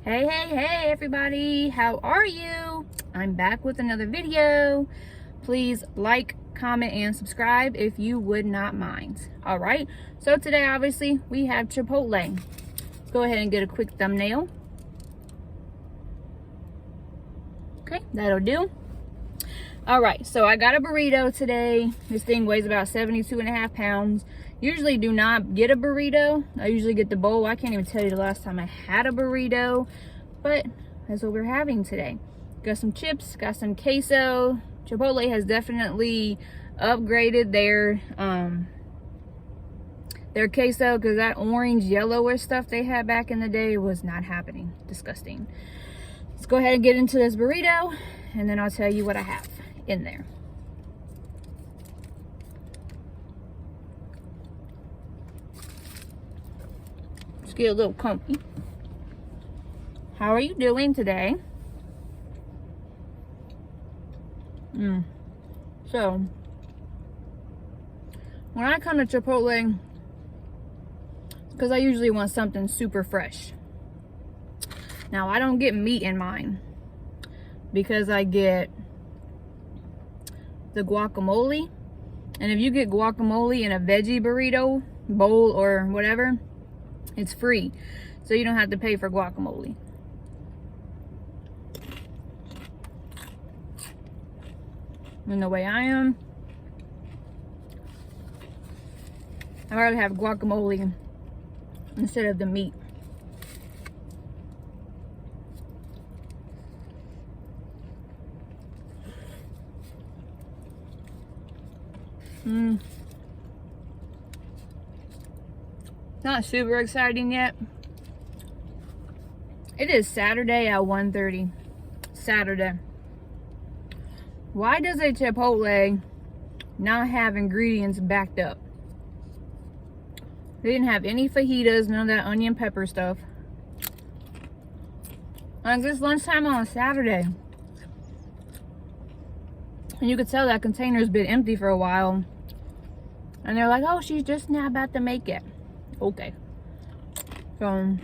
Hey everybody, how are you? I'm back with another video. Please like, comment, and subscribe if you would not mind. All right, so today obviously we have Chipotle. Let's go ahead and get a quick thumbnail. Okay, that'll do. All right, so I got a burrito today. This thing weighs about 72.5 pounds. Usually do not get a burrito. I usually get the bowl. I can't even tell you the last time I had a burrito, but that's what we're having today. Got some chips, got some queso. Chipotle has definitely upgraded their queso, because that orange yellower stuff they had back in the day was not happening. Disgusting. Let's go ahead and get into this burrito, and then I'll tell you what I have in there. Let's get a little comfy. How are you doing today? So when I come to Chipotle, because I usually want something super fresh. Now I don't get meat in mine because I get the guacamole, and if you get guacamole in a veggie burrito bowl or whatever, it's free, so you don't have to pay for guacamole. And the way I am, I'd rather have guacamole instead of the meat. Not super exciting yet. It is Saturday at 1:30. Saturday. Why does a Chipotle not have ingredients backed up? They didn't have any fajitas, none of that onion pepper stuff. Like, this lunchtime on a Saturday. And you could tell that container's been empty for a while. And they're like, oh, she's just now about to make it. Okay. So,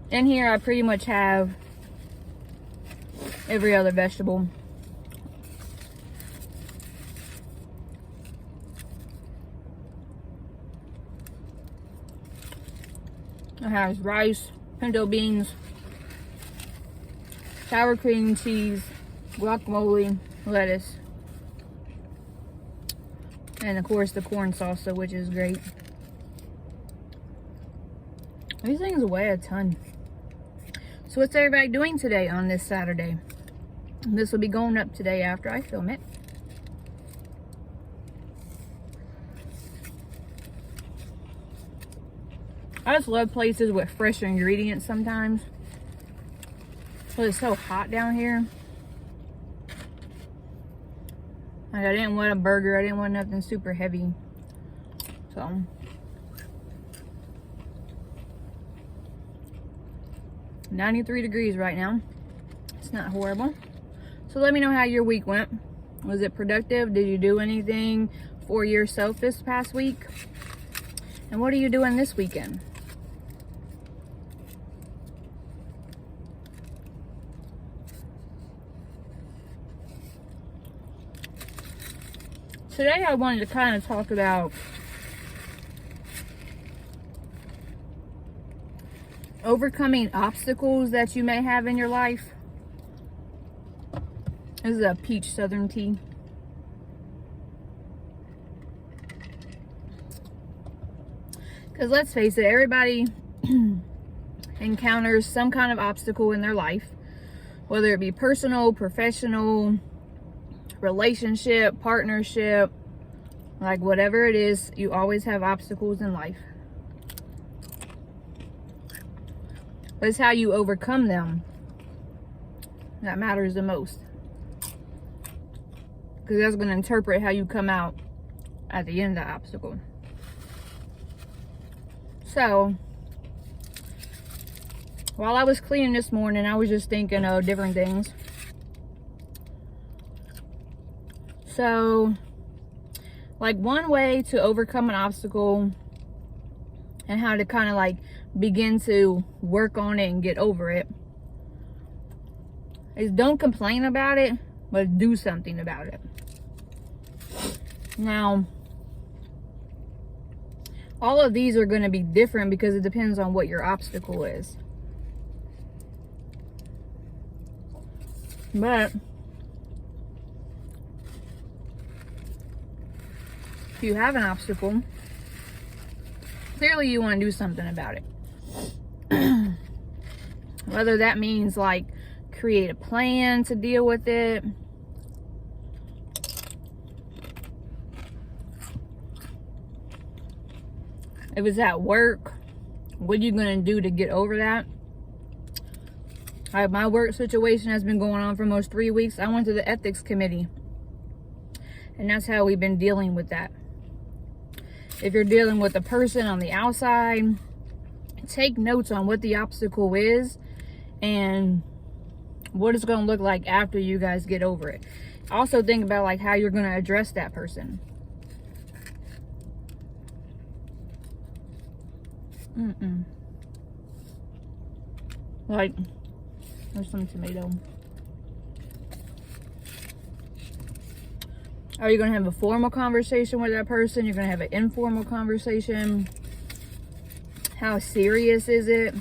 in here I pretty much have every other vegetable. It has rice, pinto beans, sour cream cheese, guacamole, lettuce, and of course the corn salsa, which is great. These things weigh a ton. So what's everybody doing today on this Saturday? This will be going up today after I film it. I just love places with fresher ingredients sometimes. But it's so hot down here. Like, I didn't want a burger. I didn't want nothing super heavy. So, $93 degrees right now. It's not horrible. So let me know how your week went. Was it productive? Did you do anything for yourself this past week? And what are you doing this weekend? Today I wanted to kind of talk about overcoming obstacles that you may have in your life. This is a peach southern tea. Because let's face it, everybody encounters some kind of obstacle in their life, whether it be personal, professional, relationship, partnership, like whatever it is, you always have obstacles in life. But it's how you overcome them that matters the most, because that's going to interpret how you come out at the end of the obstacle. So while I was cleaning this morning, I was just thinking of different things. So, like, one way to overcome an obstacle and how to kind of like begin to work on it and get over it is don't complain about it, but do something about it. Now, all of these are going to be different because it depends on what your obstacle is. But if you have an obstacle, clearly you want to do something about it. Whether that means like create a plan to deal with it, if it's at work, what are you going to do to get over that? My work situation has been going on for almost 3 weeks. I went to the ethics committee, and that's how we've been dealing with that. If you're dealing with a person on the outside, take notes on what the obstacle is and what it's going to look like after you guys get over it. Also think about like how you're going to address that person. Like, there's some tomato. Are you going to have a formal conversation with that person? You're going to have an informal conversation? How serious is it?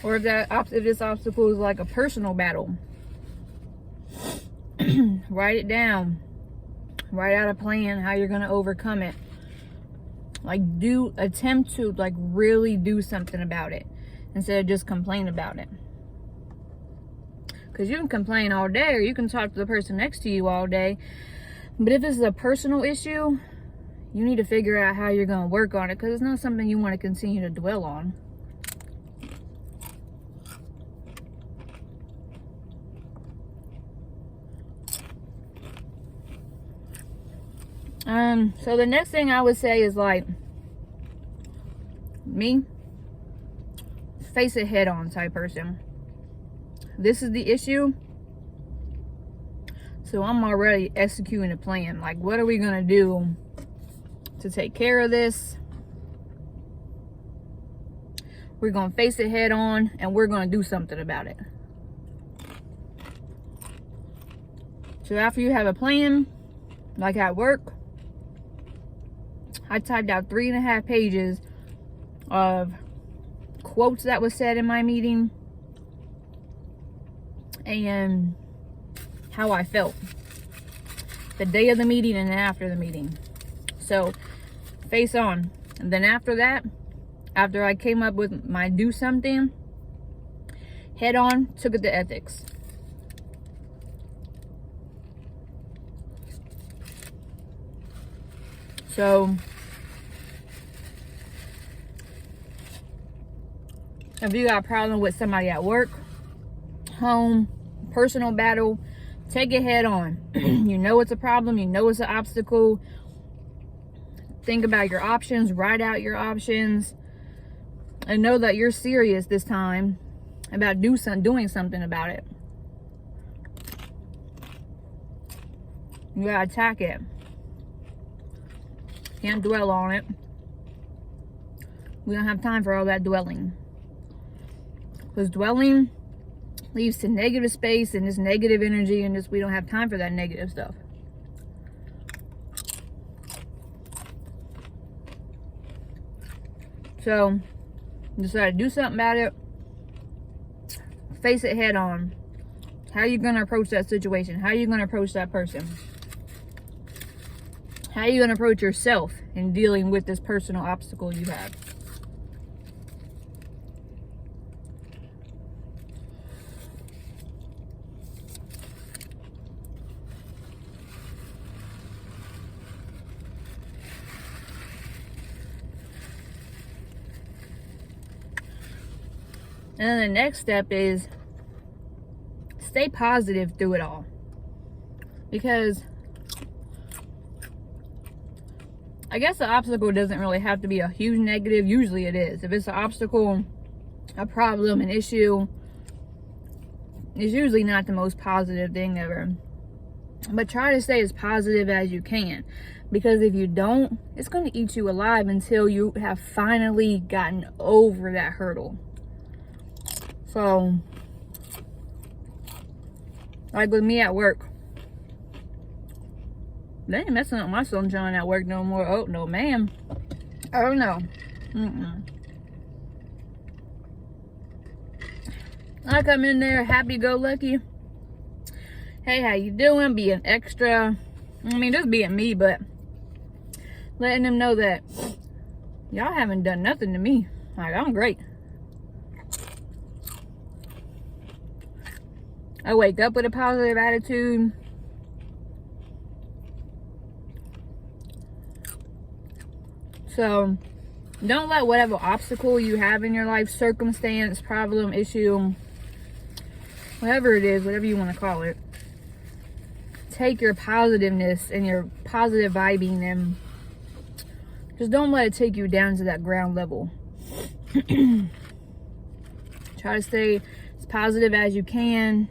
Or if this obstacle is like a personal battle, write it down. Write out a plan how you're going to overcome it. Like, attempt to like really do something about it instead of just complain about it. Because you can complain all day, or you can talk to the person next to you all day. But if this is a personal issue, you need to figure out how you're going to work on it, because it's not something you want to continue to dwell on. So the next thing I would say is like, me, face it head on type person. This is the issue, so I'm already executing a plan. Like, what are we gonna do to take care of this? We're gonna face it head on, and we're gonna do something about it. So after you have a plan, like at work, I typed out 3.5 pages of quotes that was said in my meeting and how I felt the day of the meeting and after the meeting. So face on. And then after that, after I came up with my do something, head on, took it to ethics. So if you got a problem with somebody at work, home, personal battle, take it head on. You know it's a problem. You know it's an obstacle. Think about your options. Write out your options. And know that you're serious this time about doing something about it. You gotta attack it. Can't dwell on it. We don't have time for all that dwelling. Because dwelling leads to negative space and this negative energy, and we don't have time for that negative stuff. So, decide to do something about it. Face it head on. How are you going to approach that situation? How are you going to approach that person? How are you going to approach yourself in dealing with this personal obstacle you have? And then the next step is stay positive through it all. Because I guess the obstacle doesn't really have to be a huge negative. Usually it is. If it's an obstacle, a problem, an issue, is usually not the most positive thing ever. But try to stay as positive as you can, because if you don't, it's going to eat you alive until you have finally gotten over that hurdle. So, like with me at work, they ain't messing up my sunshine at work no more. Oh, no, ma'am. Oh, no. I come in there happy-go-lucky. Hey, how you doing? Being extra. I mean, just being me, but letting them know that y'all haven't done nothing to me. Like, I'm great. I wake up with a positive attitude. So, don't let whatever obstacle you have in your life, circumstance, problem, issue, whatever it is, whatever you want to call it, take your positiveness and your positive vibing and just don't let it take you down to that ground level. Try to stay as positive as you can,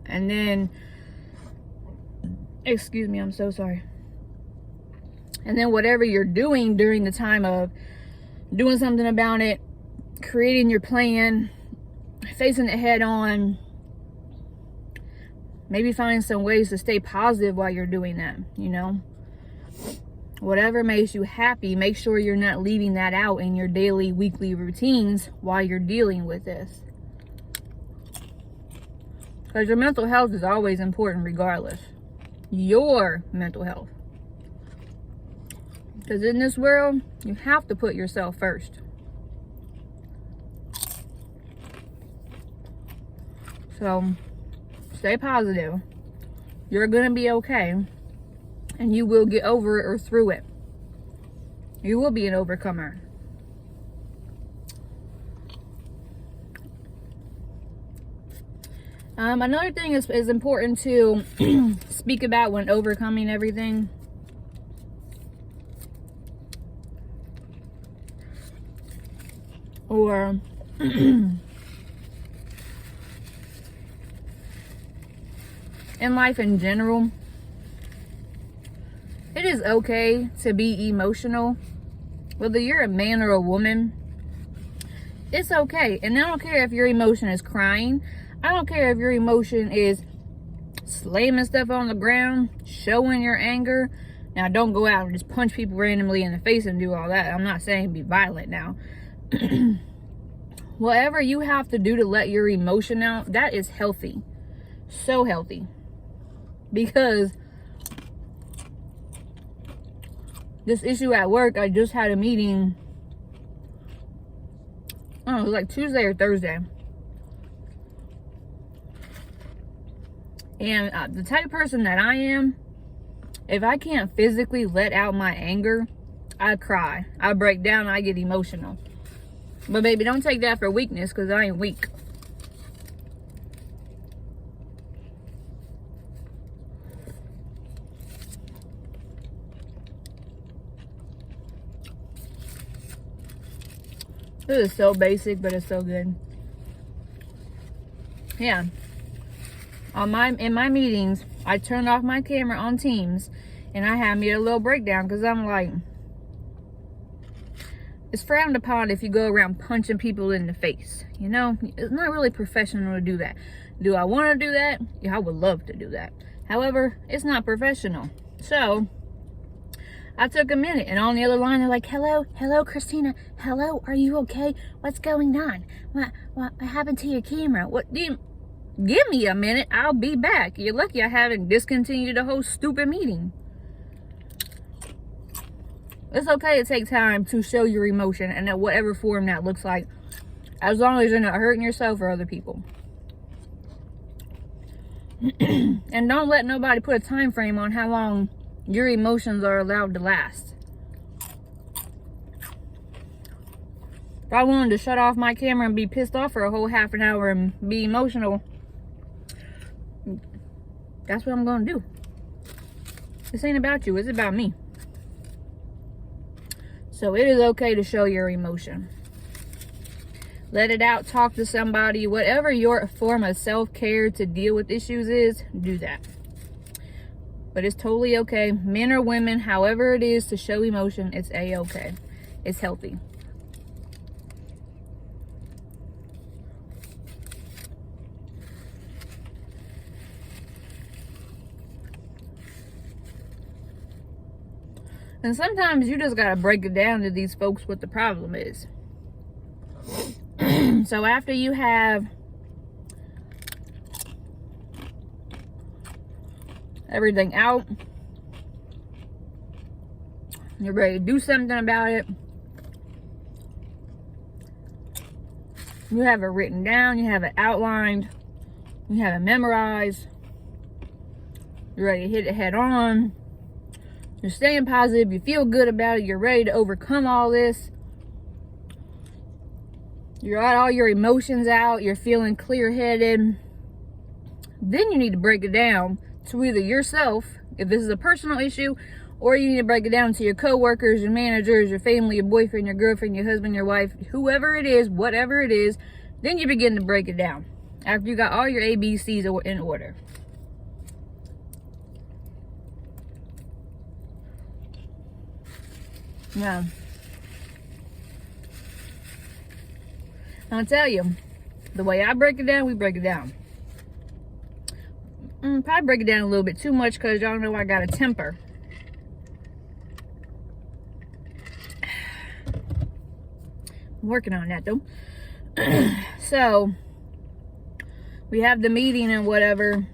and then, excuse me, I'm so sorry. And then whatever you're doing during the time of doing something about it, creating your plan, facing it head on, maybe find some ways to stay positive while you're doing that, you know? Whatever makes you happy, make sure you're not leaving that out in your daily, weekly routines while you're dealing with this. Because your mental health is always important regardless. Your mental health. Because in this world, you have to put yourself first. So, stay positive. You're going to be okay. And you will get over it or through it. You will be an overcomer. Another thing is important to speak about when overcoming everything. Or in life in general, it is okay to be emotional. Whether you're a man or a woman, it's okay. And I don't care if your emotion is crying. I don't care if your emotion is slamming stuff on the ground, showing your anger. Now, don't go out and just punch people randomly in the face and do all that. I'm not saying be violent now. Whatever you have to do to let your emotion out, that is healthy. So healthy. Because this issue at work, I just had a meeting, I don't know, it was like Tuesday or Thursday. And the type of person that I am, if I can't physically let out my anger, I cry. I break down, I get emotional. But baby, don't take that for weakness, because I ain't weak. This is so basic, but it's so good. Yeah. In my meetings, I turn off my camera on Teams, and I have me a little breakdown, because I'm like, it's frowned upon if you go around punching people in the face. You know, it's not really professional to do that. Do I want to do that? Yeah, I would love to do that. However, it's not professional. So, I took a minute, and on the other line, they're like, hello, Christina. Hello, are you okay? What's going on? What happened to your camera? Give me a minute, I'll be back. You're lucky I haven't discontinued the whole stupid meeting. It's okay to take time to show your emotion, and in whatever form that looks like, as long as you're not hurting yourself or other people. And don't let nobody put a time frame on how long your emotions are allowed to last. If I wanted to shut off my camera and be pissed off for a whole half an hour and be emotional, that's what I'm going to do. This ain't about you, it's about me. So it is okay to show your emotion. Let it out, talk to somebody. Whatever your form of self-care to deal with issues is, do that. But it's totally okay. Men or women, however it is to show emotion, it's a-okay. It's healthy. And sometimes you just gotta break it down to these folks what the problem is. So after you have everything out, you're ready to do something about it. You have it written down, you have it outlined, you have it memorized. You're ready to hit it head on. You're staying positive, you feel good about it, you're ready to overcome all this. You're got all your emotions out, you're feeling clear-headed. Then you need to break it down to either yourself, if this is a personal issue, or you need to break it down to your coworkers, your managers, your family, your boyfriend, your girlfriend, your husband, your wife, whoever it is, whatever it is. Then you begin to break it down after you got all your ABCs in order. Now, I'll tell you, the way I break it down, we break it down. Probably break it down a little bit too much because y'all know I got a temper. I'm working on that though. So, we have the meeting and whatever.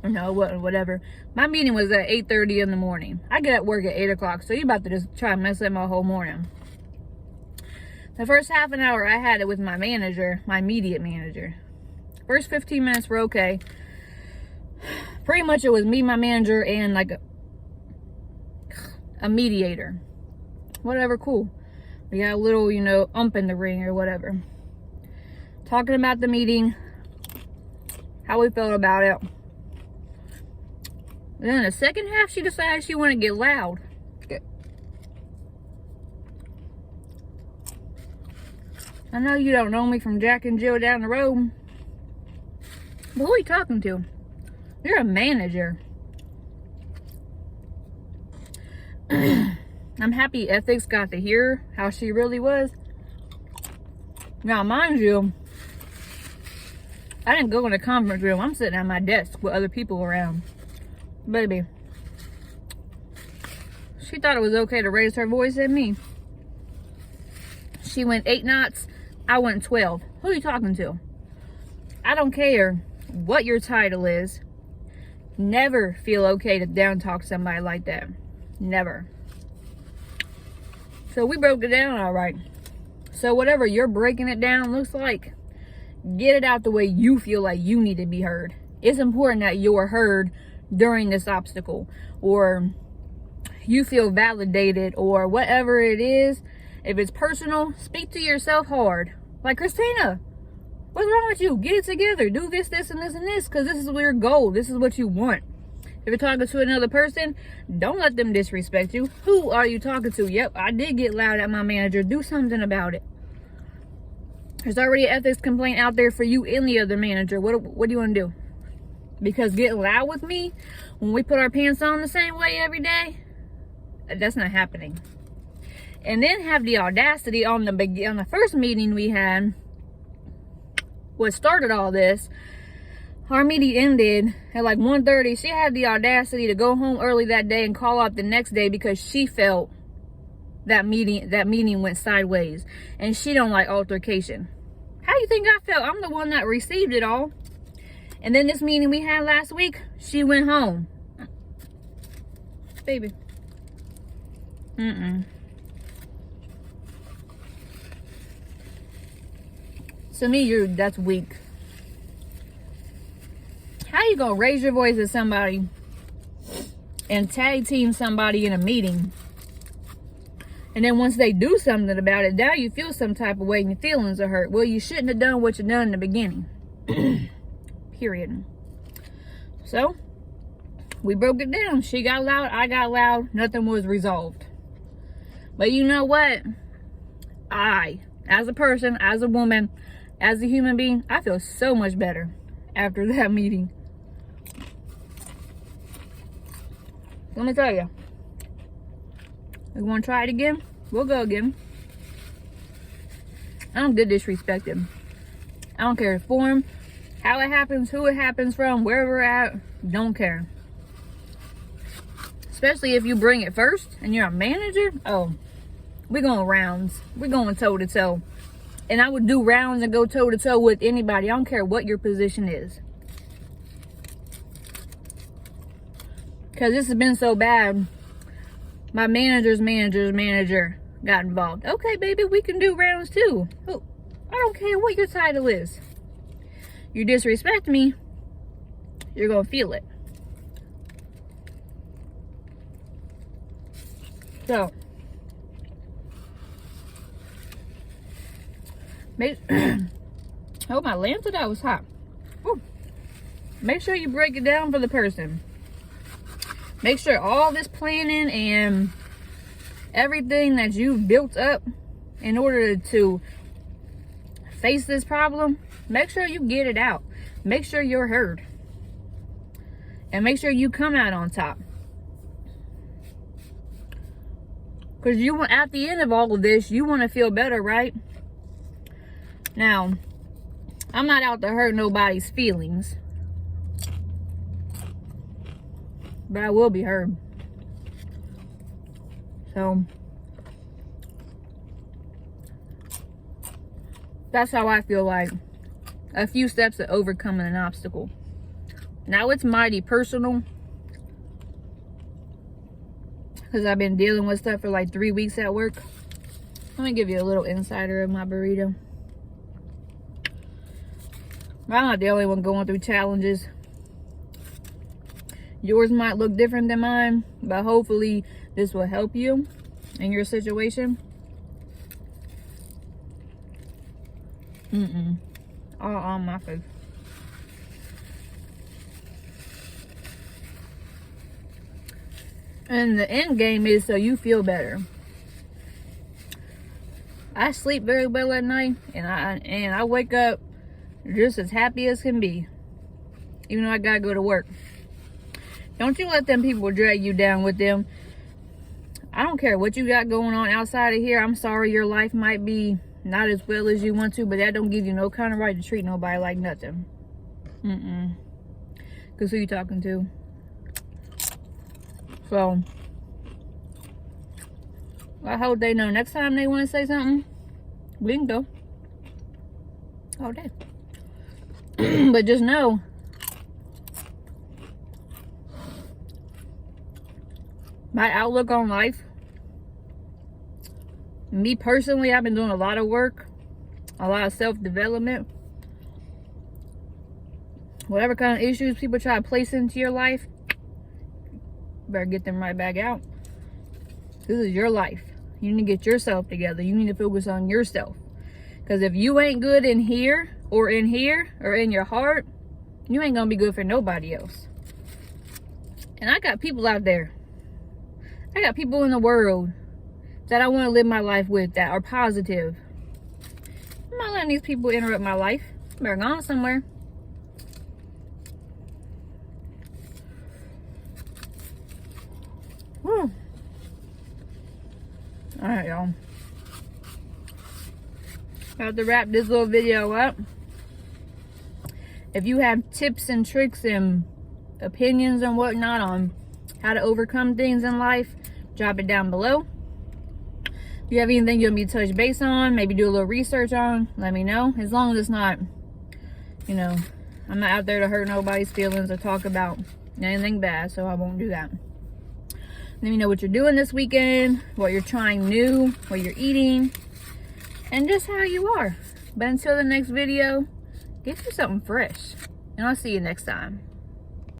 No, whatever. My meeting was at 8:30 in the morning. I get at work at 8 o'clock, so you about to just try and mess up my whole morning. The first half an hour I had it with my manager, my immediate manager. First 15 minutes were okay. Pretty much it was me, my manager, and like a mediator. Whatever, cool. We got a little, ump in the ring or whatever. Talking about the meeting, how we felt about it. And then the second half, she decided she wanted to get loud. I know you don't know me from Jack and Jill down the road. But who are you talking to? You're a manager. I'm happy Ethics got to hear how she really was. Now, mind you, I didn't go in the conference room. I'm sitting at my desk with other people around. Baby, she thought it was okay to raise her voice at me. She went 8 knots. I went 12. Who are you talking to? I don't care what your title is. Never feel okay to down talk somebody like that. Never. So we broke it down all right. So whatever you're breaking it down looks like, get it out the way you feel like you need to be heard. It's important that you're heard during this obstacle, or you feel validated, or whatever it is. If it's personal, speak to yourself hard. Like, Christina, what's wrong with you? Get it together. Do this, this, and this, and this, because this is your goal. This is what you want. If you're talking to another person, don't let them disrespect you. Who are you talking to? Yep, I did get loud at my manager. Do something about it. There's already an ethics complaint out there for you and the other manager. What do you want to do? Because getting loud with me, when we put our pants on the same way every day, that's not happening. And then have the audacity on the first meeting we had, what started all this, our meeting ended at like 1:30. She had the audacity to go home early that day and call out the next day because she felt that meeting went sideways. And she don't like altercation. How do you think I felt? I'm the one that received it all. And then this meeting we had last week, she went home. Baby. To me, that's weak. How you gonna raise your voice at somebody and tag team somebody in a meeting, and then once they do something about it, now you feel some type of way and your feelings are hurt? Well, you shouldn't have done what you done in the beginning. Period. So, we broke it down. She got loud, I got loud, nothing was resolved. But you know what? I as a person, as a woman, as a human being, I feel so much better after that meeting. Let me tell you, you want to try it again? We'll go again. I don't get disrespected. I don't care the form, how it happens, who it happens from, where we're at. Don't care. Especially if you bring it first and you're a manager. Oh, we're going rounds. We're going toe to toe. And I would do rounds and go toe to toe with anybody. I don't care what your position is. Because this has been so bad. My manager's manager got involved. Okay, baby, we can do rounds too. Oh, I don't care what your title is. You disrespect me, you're going to feel it. So, oh, my lamp today was hot. Ooh. Make sure you break it down for the person. Make sure all this planning and everything that you've built up in order to face this problem, make sure you get it out. Make sure you're heard. And make sure you come out on top. Because you want, at the end of all of this, you want to feel better, right? Now, I'm not out to hurt nobody's feelings. But I will be heard. So, that's how I feel like a few steps to overcoming an obstacle. Now, it's mighty personal. Because I've been dealing with stuff for like 3 weeks at work. Let me give you a little insider of my burrito. I'm not the only one going through challenges. Yours might look different than mine, but hopefully this will help you in your situation. All on my face. And the end game is so you feel better. I sleep very well at night, and I wake up just as happy as can be, even though I gotta go to work. Don't you let them people drag you down with them. I don't care what you got going on outside of here. I'm sorry your life might be not as well as you want to, but that don't give you no kind of right to treat nobody like nothing. Because who you talking to? So, I hope they know next time they want to say something, we can go all day. But just know, my outlook on life, me personally, I've been doing a lot of work, a lot of self-development. Whatever kind of issues people try to place into your life, better get them right back out. This is your life. You need to get yourself together. You need to focus on yourself. Because if you ain't good in here, or in your heart, you ain't gonna be good for nobody else. And I got people out there. I got people in the world that I want to live my life with that are positive. I'm not letting these people interrupt my life. I better go on somewhere. Whew. Alright, y'all. About to wrap this little video up. If you have tips and tricks and opinions and whatnot on how to overcome things in life, drop it down below. If you have anything you want me to touch base on, maybe do a little research on, let me know. As long as it's not, you know, I'm not out there to hurt nobody's feelings or talk about anything bad, so I won't do that. Let me know what you're doing this weekend, what you're trying new, what you're eating, and just how you are. But until the next video, get you something fresh, and I'll see you next time.